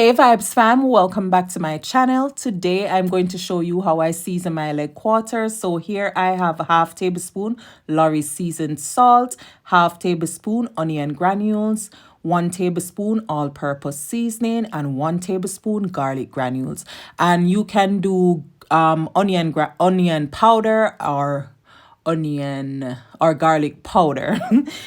Hey Vibes fam, welcome back to my channel. Today I'm going to show you how I season my leg quarters. So here I have a half tablespoon Lorry seasoned salt, half tablespoon onion granules, 1 tablespoon all-purpose seasoning, and 1 tablespoon garlic granules. And you can do onion powder or onion or garlic powder.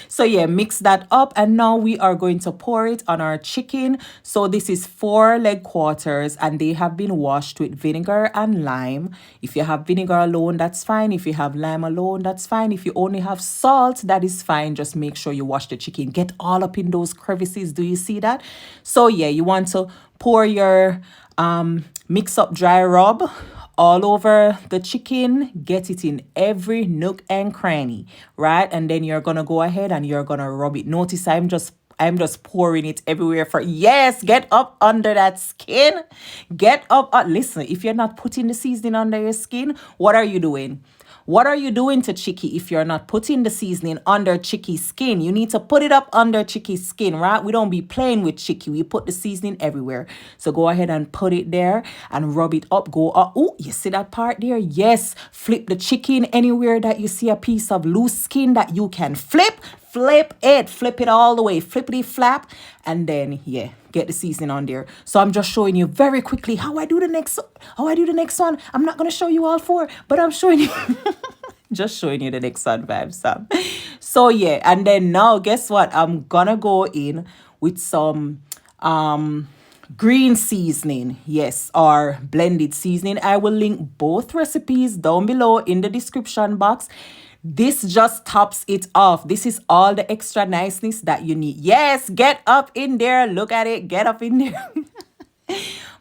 So yeah, mix that up, and now we are going to pour it on our chicken. So this is 4 leg quarters and they have been washed with vinegar and lime. If you have vinegar alone, that's fine. If you have lime alone, that's fine. If you only have salt, that is fine. Just make sure you wash the chicken, get all up in those crevices. Do you see that? So yeah, you want to pour your mix up dry rub all over the chicken, get it in every nook and cranny, right? And then you're gonna go ahead and you're gonna rub it. Notice I'm just pouring it everywhere. For yes, get up under that skin. Get up. Listen, if you're not putting the seasoning under your skin, what are you doing? What are you doing to Chicky if you're not putting the seasoning under Chicky's skin? You need to put it up under Chicky's skin, right? We don't be playing with Chicky. We put the seasoning everywhere. So go ahead and put it there and rub it up. Go up. Oh, you see that part there? Yes. Flip the chicken anywhere that you see a piece of loose skin that you can flip. Flip it all the way, flippity flap, and then yeah, get the seasoning on there. So I'm just showing you very quickly how I do the next one. I'm not gonna show you all four, but I'm showing you just showing you the next one, vibes. So yeah, and then now guess what? I'm gonna go in with some green seasoning, yes, or blended seasoning. I will link both recipes down below in the description box. This just tops it off. This is all the extra niceness that you need. Yes, get up in there. Look at it. Get up in there.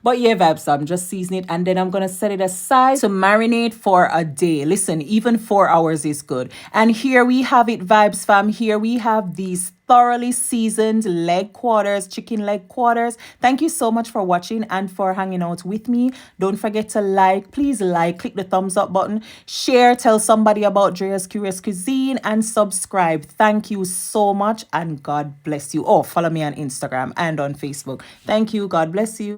But yeah, vibes, so I'm just seasoning it and then I'm going to set it aside to marinate for a day. Listen, even 4 hours is good. And here we have it, vibes fam. Here we have these thoroughly seasoned leg quarters, chicken leg quarters. Thank you so much for watching and for hanging out with me. Don't forget to like, please like, click the thumbs up button, share, tell somebody about Drea's Curious Cuisine, and subscribe. Thank you so much and God bless you. Oh, follow me on Instagram and on Facebook. Thank you. God bless you.